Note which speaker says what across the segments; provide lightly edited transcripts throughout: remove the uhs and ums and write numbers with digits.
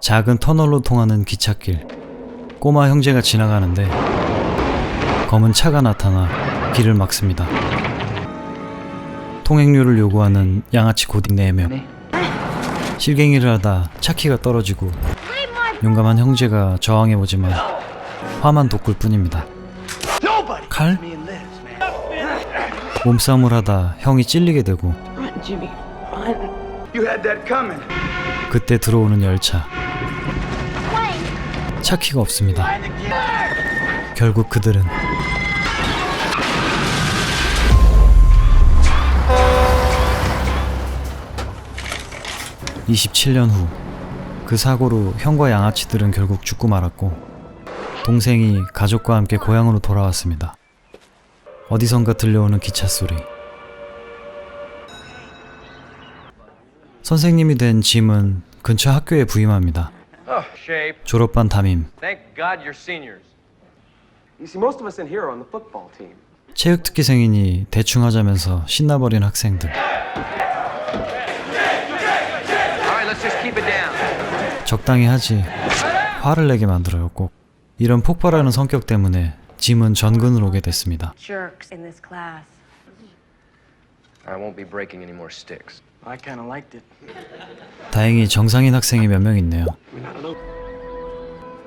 Speaker 1: 작은 터널로 통하는 기찻길. 꼬마 형제가 지나가는데 검은 차가 나타나 길을 막습니다. 통행료를 요구하는 양아치 고딩 4명. 실갱이를 하다 차키가 떨어지고 용감한 형제가 저항해보지만 화만 돋굴 뿐입니다. 칼? 몸싸움을 하다 형이 찔리게 되고 그때 들어오는 열차. 차키가 없습니다. 결국 그들은 (27년) 후 그 사고로 형과 양아치들은 결국 죽고 말았고 동생이 가족과 함께 고향으로 돌아왔습니다. 어디선가 들려오는 기차 소리. 선생님이 된 짐은 근처 학교에 부임합니다. 졸업반 담임. 체육특기생이니 대충 하자면서 신나버린 학생들. 적당히 하지 화를 내게 만들어요. 꼭 이런 폭발하는 성격 때문에 짐은 전근을 오게 됐습니다. 다행히 정상인 학생이 몇 명 있네요.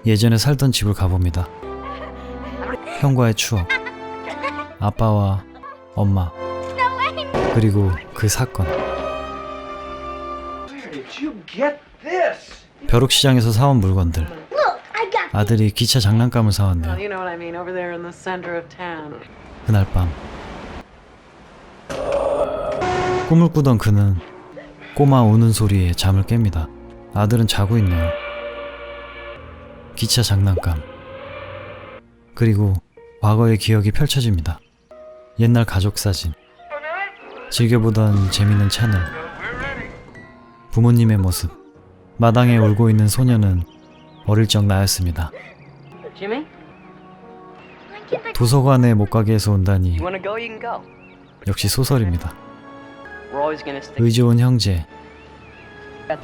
Speaker 1: 예전에 살던 집을 가봅니다. 형과의 추억, 아빠와 엄마, 그리고 그 사건. 벼룩시장에서 사온 물건들. 아들이 기차 장난감을 사왔네요. 그날 밤 꿈을 꾸던 그는 꼬마 우는 소리에 잠을 깹니다. 아들은 자고 있네요. 기차 장난감, 그리고 과거의 기억이 펼쳐집니다. 옛날 가족 사진, 즐겨보던 재밌는 채널, 부모님의 모습. 마당에 울고 있는 소녀는 어릴 적 나였습니다. 도서관에 못 가게 해서 온다니 역시 소설입니다. 의지 좋은 형제,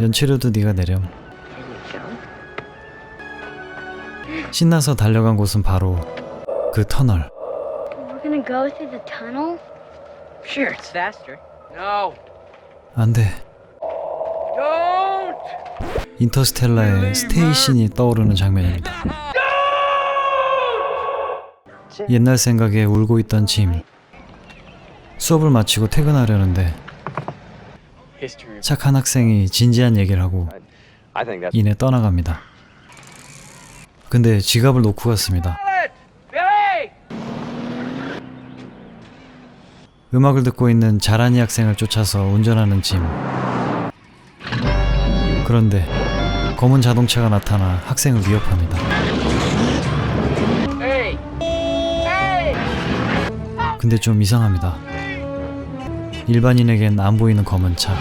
Speaker 1: 연체료도 네가 내렴. 신나서 달려간 곳은 바로 그 터널. 안 돼. 인터스텔라의 스테이신이 떠오르는 장면입니다. 옛날 생각에 울고 있던 짐. 수업을 마치고 퇴근하려는데 착한 학생이 진지한 얘기를 하고 이내 떠나갑니다. 근데 지갑을 놓고 갔습니다. 음악을 듣고 있는 자라니 학생을 쫓아서 운전하는 짐. 그런데 검은 자동차가 나타나 학생을 위협합니다. 근데 좀 이상합니다. 일반인에겐 안 보이는 검은 차.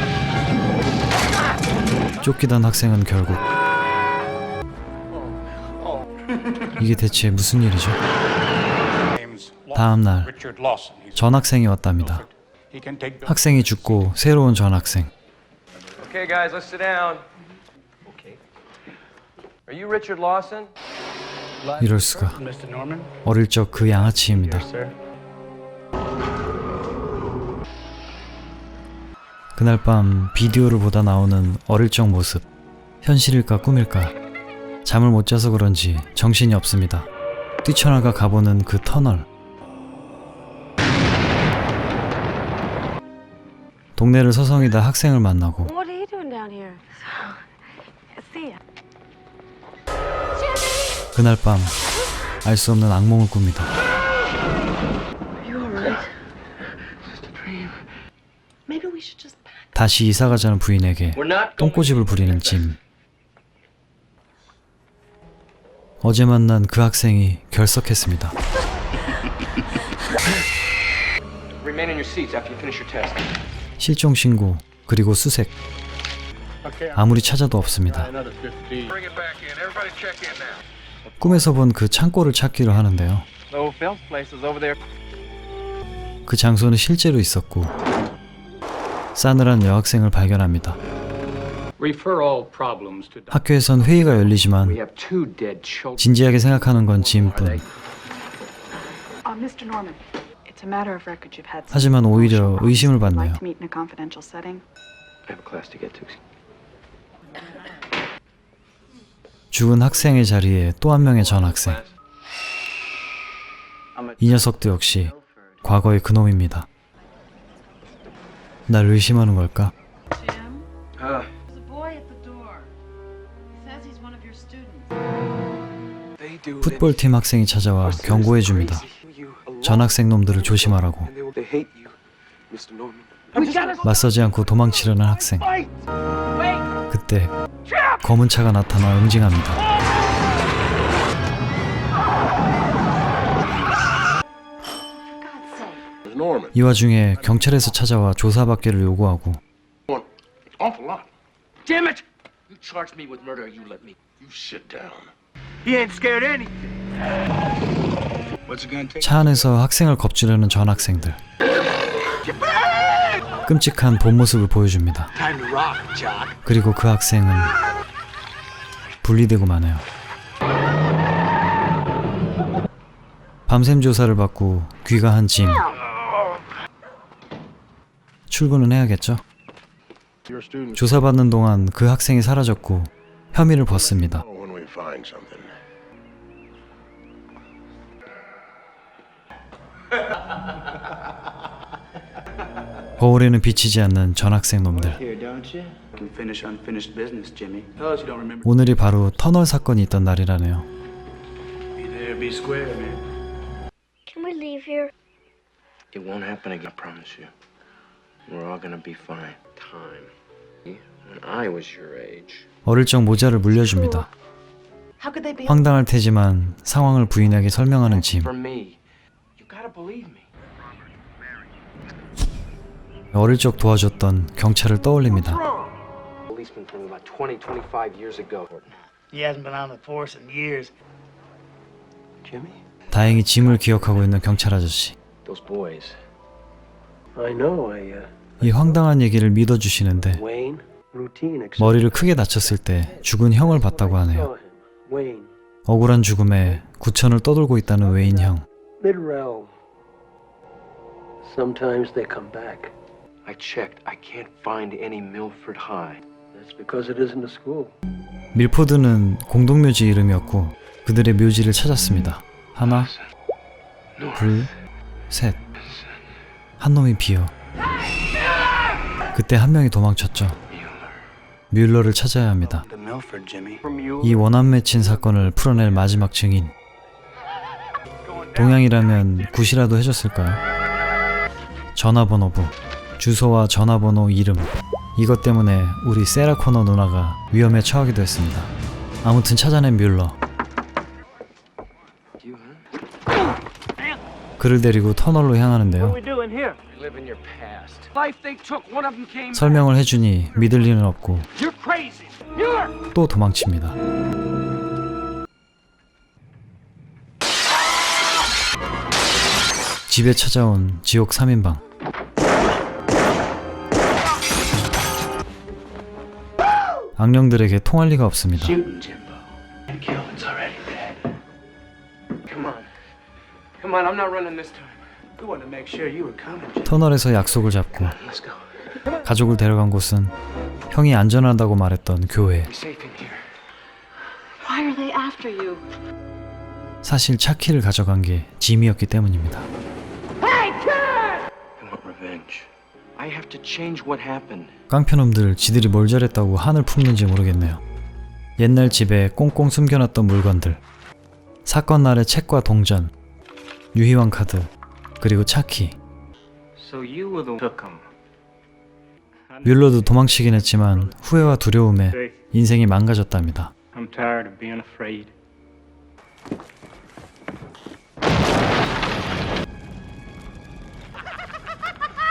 Speaker 1: 쫓기던 학생은 결국 이게 대체 무슨 일이죠? 다음 날 전 학생이 왔답니다. 학생이 죽고 새로운 전 학생.
Speaker 2: Okay, guys, let's sit down. Are you Richard Lawson?
Speaker 1: 이럴 수가. 어릴 적 그 양아치입니다. 그날 밤 비디오를 보다 나오는 어릴 적 모습. 현실일까 꿈일까? 잠을 못 자서 그런지 정신이 없습니다. 뛰쳐나가 가보는 그 터널. 동네를 서성이다 학생을 만나고 그날 밤 알 수 없는 악몽을 꿉니다. 다시 이사가자는 부인에게 똥꼬집을 부리는 짐. 어제 만난 그 학생이 결석했습니다. 실종 신고, 그리고 수색. 아무리 찾아도 없습니다. 꿈에서 본 그 창고를 찾기로 하는데요. 그 장소는 실제로 있었고 싸늘한 여학생을 발견합니다.
Speaker 3: Refer all problems to
Speaker 1: 학교에선 회의가 열리지만
Speaker 3: We have 2 dead children.
Speaker 1: 진지하게 생각하는 건 짐뿐.
Speaker 4: Mr. Norman, it's a matter of record you've had.
Speaker 1: 하지만 오히려 의심을
Speaker 4: Like
Speaker 1: 받네요.
Speaker 4: to meet in a confidential setting.
Speaker 2: I have a class to get to.
Speaker 1: 죽은 학생의 자리에 또 한 명의 전 학생. 이 녀석도 역시 과거의 그놈입니다. 날 의심하는 걸까?
Speaker 5: Jim? There's a boy at the door. He says he's one of your students.
Speaker 1: 풋볼팀 학생이 찾아와 경고해 줍니다. 전학생 놈들을 조심하라고.
Speaker 2: They hate you, Mr. Norman.
Speaker 1: 맞서지 않고 도망치려는 학생. 그때 검은 차가 나타나 응징합니다.
Speaker 6: Norman.
Speaker 1: 이 와중에 경찰에서 찾아와 조사받기를 요구하고
Speaker 6: Awful lot.
Speaker 7: Damn it! You charged me with murder, you let me.
Speaker 6: You sit down.
Speaker 7: He ain't scared of anything.
Speaker 6: What's it gonna take?
Speaker 1: 차 안에서 학생을 겁주려는 전 학생들. 끔찍한 본 모습을 보여줍니다.
Speaker 7: Time to rock, Jock.
Speaker 1: 그리고 그 학생은 분리되고 마네요. 밤샘 조사를 받고 귀가한 짐. 출근은 해야겠죠?
Speaker 6: Your students
Speaker 1: 조사받는 동안 그 학생이 사라졌고 혐의를 벗습니다.
Speaker 6: know when we find something.
Speaker 1: 거울에는 비치지 않는 전학생 놈들.
Speaker 8: Here, don't you? Can finish unfinished business, Jimmy. Tell us you don't remember.
Speaker 1: 오늘이 바로 터널 사건이 있던 날이라네요.
Speaker 8: Be there, be square, man.
Speaker 9: Can we leave here?
Speaker 7: It won't happen again, I promise you. We're all gonna be fine. Time. When I was your age.
Speaker 1: 어릴 적 모자를 물려줍니다.
Speaker 4: How could they be?
Speaker 1: 황당할 테지만 상황을 부인하게 설명하는 짐.
Speaker 7: For me. You gotta believe me.
Speaker 1: 어릴 적 도와줬던 경찰을 떠올립니다.
Speaker 7: Policeman told me about 20, 25 years ago.
Speaker 8: He hasn't been on the force in years.
Speaker 7: Jimmy?
Speaker 1: 다행히 짐을 기억하고 있는 경찰 아저씨.
Speaker 7: Those boys.
Speaker 2: I know.
Speaker 1: 이 황당한 얘기를 믿어주시는데
Speaker 2: Wayne, routine.
Speaker 1: 머리를 크게 다쳤을 때 죽은 형을 봤다고 하네요.
Speaker 2: Wayne,
Speaker 1: 억울한 죽음에 구천을 떠돌고 있다는 웨인 형.
Speaker 2: mid-realm. Sometimes they come back.
Speaker 7: I checked. I can't find any Milford High.
Speaker 2: That's because it isn't a school.
Speaker 1: 밀포드는 공동묘지 이름이었고 그들의 묘지를 찾았습니다. 하나, 둘, 셋. 한 놈이 비어. 그때 한 명이 도망쳤죠. 뮬러를 찾아야 합니다.
Speaker 8: The Milford, Jimmy.
Speaker 1: 이 원한 맺힌 사건을 풀어낼 마지막 증인. 동양이라면 굿이라도 해줬을까요? 전화번호부, 주소와 전화번호, 이름. 이것 때문에 우리 세라 코너 누나가 위험에 처하기도 했습니다. 아무튼 찾아낸 뮬러. 그를 데리고 터널로 향하는데요.
Speaker 7: doing here? Live in your past. Life they took, one of them came.
Speaker 1: 설명을 해주니 믿을 리는 없고
Speaker 7: You're crazy. Mueller!
Speaker 1: 또 도망칩니다. 집에 찾아온 지옥 3인방. 악령들에게 통할 리가 없습니다.
Speaker 8: Shooting, Jimbo. And Kelvin's already dead.
Speaker 7: Come on. Come on, I'm not running this time.
Speaker 8: We wanted to make sure you were coming, Jimmy.
Speaker 1: 터널에서 약속을 잡고
Speaker 7: Let's go.
Speaker 1: 가족을 데려간 곳은 형이 안전하다고 말했던 교회.
Speaker 7: Be safe in here.
Speaker 4: Why are they after you?
Speaker 1: 사실 차키를 가져간 게 짐이었기 때문입니다.
Speaker 7: I want revenge. I have to change what happened.
Speaker 1: 깡패놈들 지들이 뭘 잘했다고 한을 품는지 모르겠네요. 옛날 집에 꽁꽁 숨겨놨던 물건들, 사건 날의 책과 동전, 유희왕 카드, 그리고 차키.
Speaker 8: So you were the took him.
Speaker 1: 뮬러도 도망치긴 했지만 후회와 두려움에 인생이 망가졌답니다.
Speaker 8: I'm tired of being afraid.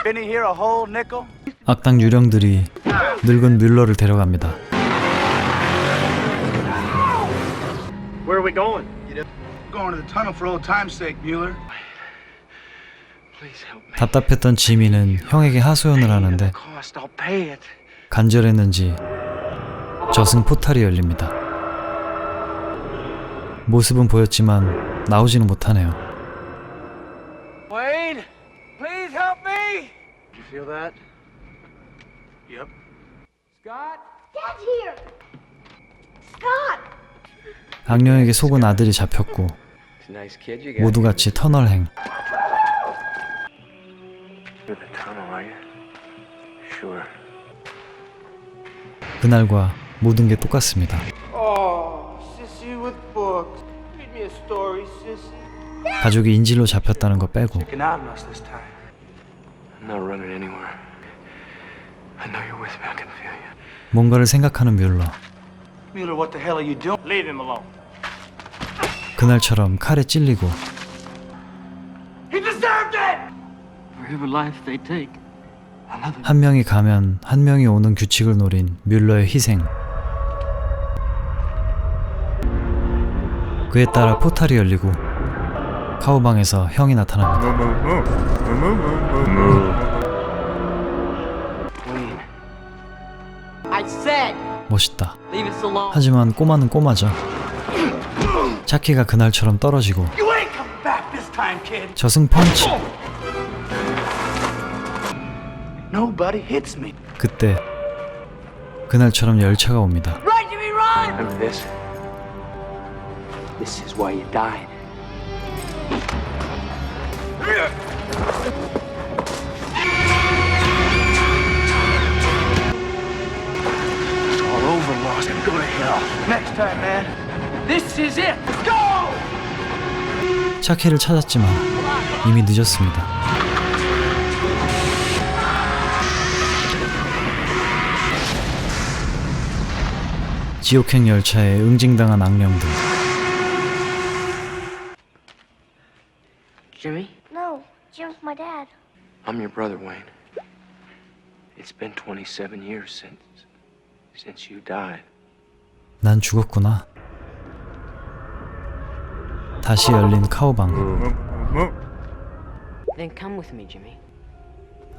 Speaker 8: Didn't he hear a whole nickel?
Speaker 1: 악당 유령들이 늙은 뮬러를 데려갑니다.
Speaker 8: Where are we going? Going to the tunnel for old time's sake, Mueller.
Speaker 7: Please help me.
Speaker 1: 답답했던 지미는 형에게 하소연을 하는데
Speaker 7: Cost, I'll pay it.
Speaker 1: 간절했는지 저승 포탈이 열립니다. 모습은 보였지만 나오지는 못하네요.
Speaker 8: Wayne, please help me. Did you feel that? Yep. Scott?
Speaker 9: Dad's here! Scott!
Speaker 1: 악령에게 속은 아들이 잡혔고
Speaker 7: It's a nice kid you got.
Speaker 1: 모두 같이 터널행.
Speaker 7: Through the tunnel, are you? Sure.
Speaker 1: 그날과 모든 게 똑같습니다.
Speaker 8: Oh, sissy with books. Read me a story, sissy.
Speaker 1: 가족이 인질로 잡혔다는 거 빼고
Speaker 8: Taking out on us this time.
Speaker 7: I'm not running anywhere. I know you're with me. I can feel you.
Speaker 1: 뭔가를 생각하는 뮤러.
Speaker 8: Mueller, what the hell are you doing? Leave him alone.
Speaker 1: 그날처럼 칼에 찔리고
Speaker 8: He deserved it!
Speaker 7: For every life they take,
Speaker 1: 한 명이 가면 한 명이 오는 규칙을 노린 뮬러의 희생. 그에 따라 포탈이 열리고 카우방에서 형이 나타납니다.
Speaker 7: Wayne.
Speaker 5: I said,
Speaker 1: 멋있다.
Speaker 5: leave us alone.
Speaker 1: 하지만 꼬마는 꼬마죠. 차키가 그날처럼 떨어지고
Speaker 8: You ain't coming back this time, kid.
Speaker 1: 저승 펀치.
Speaker 8: Nobody hits me.
Speaker 1: 그때 그날처럼 열차가 옵니다.
Speaker 5: Run, Jimmy, run!
Speaker 7: Remember this? This is why you died.
Speaker 8: It's all over, lost and go to hell. Next time, man. This is it. Let's go!
Speaker 1: 차키를 찾았지만 이미 늦었습니다. 지옥행 열차에 응징당한 악령들.
Speaker 7: Jimmy?
Speaker 9: No, Jim's my dad.
Speaker 7: I'm your brother, Wayne. It's been 27 years since you died.
Speaker 1: 난 죽었구나. 다시 열린 카우방.
Speaker 5: Then come with me, Jimmy.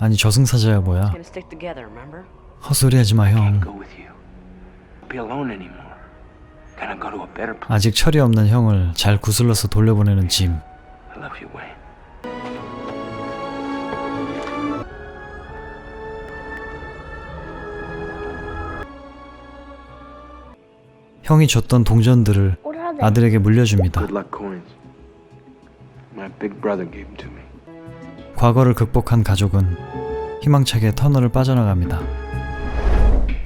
Speaker 1: 아니 저승사자야 뭐야.
Speaker 5: Gonna stick together, remember?
Speaker 1: 헛소리하지 마 형.
Speaker 7: Go with you. Be alone anymore. Gonna go to a better place.
Speaker 1: 아직 철이 없는 형을 잘 구슬러서 돌려보내는 짐.
Speaker 7: I love you, Wayne.
Speaker 1: 형이 줬던 동전들을
Speaker 9: What are they?
Speaker 1: 아들에게 물려줍니다.
Speaker 7: Good luck coins. My big brother gave them to me.
Speaker 1: 과거를 극복한 가족은 희망차게 터널을 빠져나갑니다.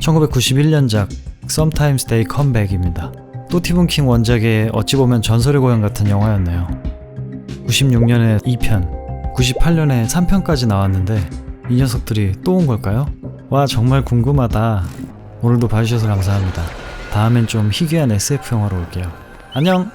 Speaker 1: 1991년작 Sometimes They Come Back입니다. 또 스티븐 킹 원작의 어찌 보면 전설의 고향 같은 영화였네요. 96년에 2편, 98년에 3편까지 나왔는데 이 녀석들이 또 온 걸까요? 와 정말 궁금하다. 오늘도 봐주셔서 감사합니다. 다음엔 좀 희귀한 SF 영화로 올게요. 안녕!